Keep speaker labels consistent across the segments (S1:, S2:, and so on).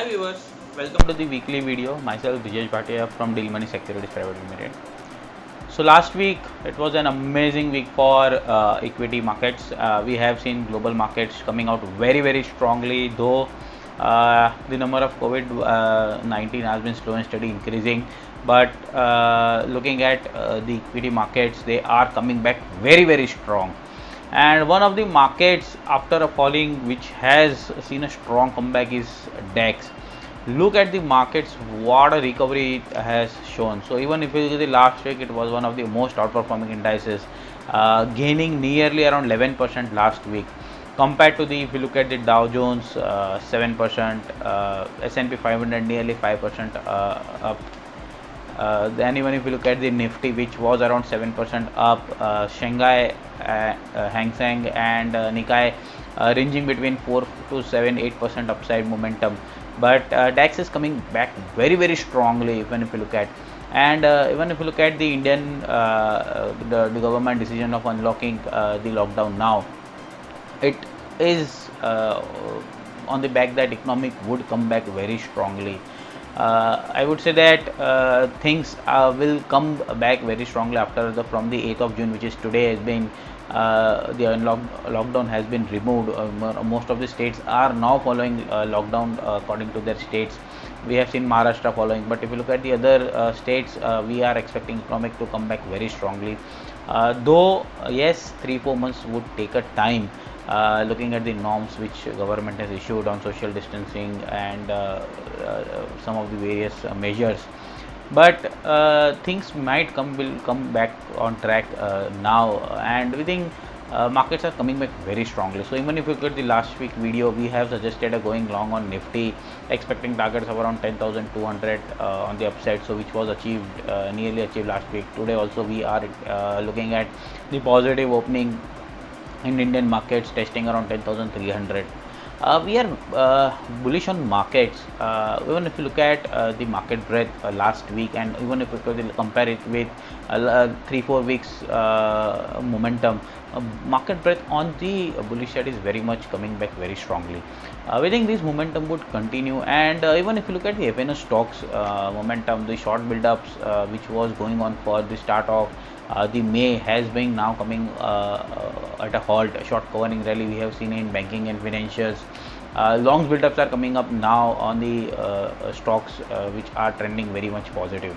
S1: Hi viewers, welcome to the weekly video. Myself Vijay Bhatia from Deal Money Securities Private Limited. So last week it was an amazing week for equity markets. We have seen global markets coming out very strongly, though the number of COVID-19 has been slow and steady increasing. But looking at the equity markets, they are coming back very strong. And one of the markets after a falling which has seen a strong comeback is DAX. Look at the markets, what a recovery it has shown. So even if you look at the last week, it was one of the most outperforming indices, gaining nearly around 11% last week. Compared to the, if you look at the Dow Jones, 7%, S&P 500 nearly 5% up. Then even if you look at the Nifty, which was around 7% up, Shanghai, Hang Seng and Nikkei ranging between 4 to 7, 8% upside momentum. But DAX is coming back very strongly even if you look at. And even if you look at the Indian, the government decision of unlocking the lockdown now, it is on the back that economic would come back very strongly. I would say that things will come back very strongly after from the 8th of June, which is today, has been the lockdown has been removed. Most of the states are now following lockdown according to their states. We have seen Maharashtra following, but if you look at the other states, we are expecting economic to come back very strongly. Though yes, 3-4 months would take a time. Looking at the norms which government has issued on social distancing and some of the various measures, but things will come back on track now, and we think markets are coming back very strongly. So even if you look at the last week video, we have suggested a going long on Nifty, expecting targets of around 10,200 on the upside, so which was achieved, nearly achieved last week. Today also we are looking at the positive opening in Indian markets, testing around 10,300. We are bullish on markets. Even if you look at the market breadth last week, and even if you compare it with 3-4 weeks momentum, market breadth on the bullish side is very much coming back very strongly. We think this momentum would continue, and even if you look at the FNO stocks momentum, the short build-ups which was going on for the start of the May has been now coming at a halt. Short covering rally we have seen in banking and financials. Longs build-ups are coming up now on the stocks which are trending very much positive.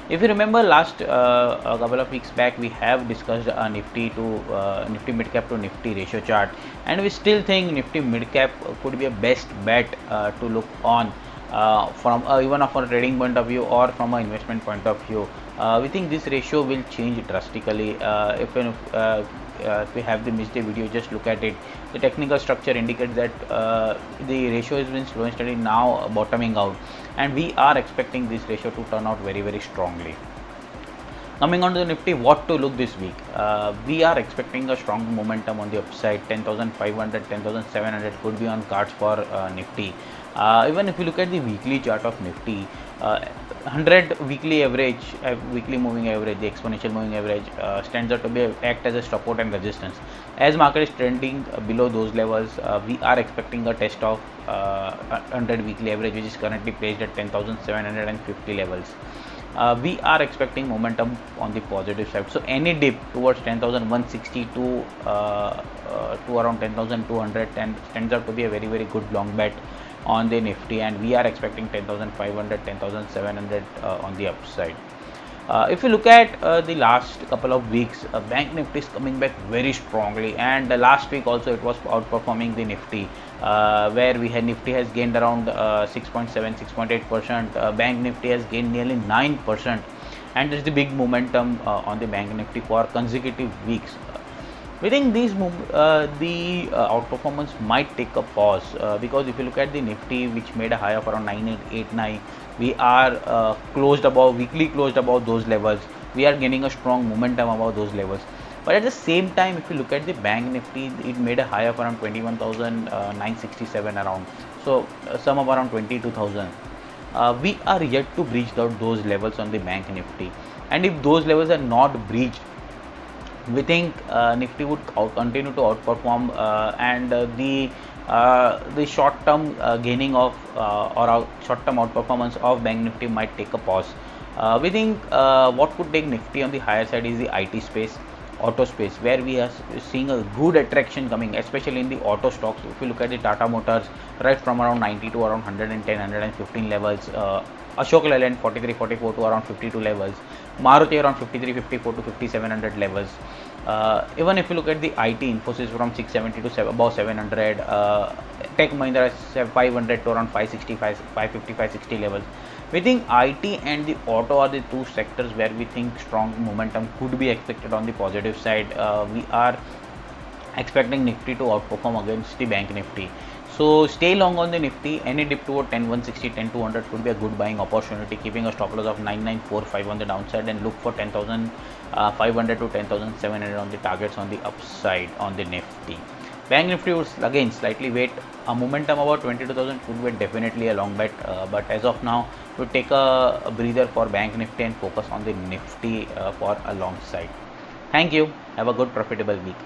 S1: If you remember last a couple of weeks back, we have discussed Nifty to Nifty mid cap to Nifty ratio chart, and we still think Nifty mid cap could be a best bet to look on from even from a trading point of view or from an investment point of view. We think this ratio will change drastically if we have the missed video. Just look at it. The technical structure indicates that the ratio has been slow and steady, now bottoming out, and we are expecting this ratio to turn out very strongly. Coming on to the Nifty, what to look this week? We are expecting a strong momentum on the upside. 10,500, 10,700 could be on cards for Nifty. Even if you look at the weekly chart of Nifty, 100 weekly average, weekly moving average, the exponential moving average stands out to be act as a support and resistance. As market is trending below those levels, we are expecting a test of 100 weekly average, which is currently placed at 10,750 levels. We are expecting momentum on the positive side. So any dip towards 10,160 to around 10,200 stands out to be a very good long bet on the Nifty, and we are expecting 10,500, 10,700 on the upside. If you look at the last couple of weeks, Bank Nifty is coming back very strongly, and last week also it was outperforming the Nifty, where we had Nifty has gained around 6.7, 6.8%. Bank Nifty has gained nearly 9%, and there's the big momentum on the Bank Nifty for consecutive weeks. We think the outperformance might take a pause because if you look at the Nifty, which made a high of around 9889, we are weekly closed above those levels. We are gaining a strong momentum above those levels. But at the same time, if you look at the Bank Nifty, it made a high of around 21,967 around. So some of around 22,000. We are yet to breach those levels on the Bank Nifty, and if those levels are not breached, we think Nifty would continue to outperform, and the the short-term gaining of or short-term outperformance of Bank Nifty might take a pause. We think what could take Nifty on the higher side is the IT space, auto space, where we are seeing a good attraction coming, especially in the auto stocks. If you look at the Tata Motors, right from around 90 to around 110, 115 levels, Ashok Leyland 43, 44 to around 52 levels, Maruti around 53, 54 to 5700 levels. Even if you look at the IT, Infosys from 670 to above 700, Tech Mahindra 500 to around 560, 550, 560 levels. We think IT and the auto are the two sectors where we think strong momentum could be expected on the positive side. We are expecting Nifty to outperform against the Bank Nifty. So stay long on the Nifty. Any dip toward 10,160, 10,200 could be a good buying opportunity, keeping a stop loss of 9,945 on the downside and look for 10,500 to 10,700 on the targets on the upside on the Nifty. Bank Nifty would again slightly wait. A momentum about 22,000 could be definitely a long bet, but as of now, we take a breather for Bank Nifty and focus on the Nifty for a long side. Thank you. Have a good profitable week.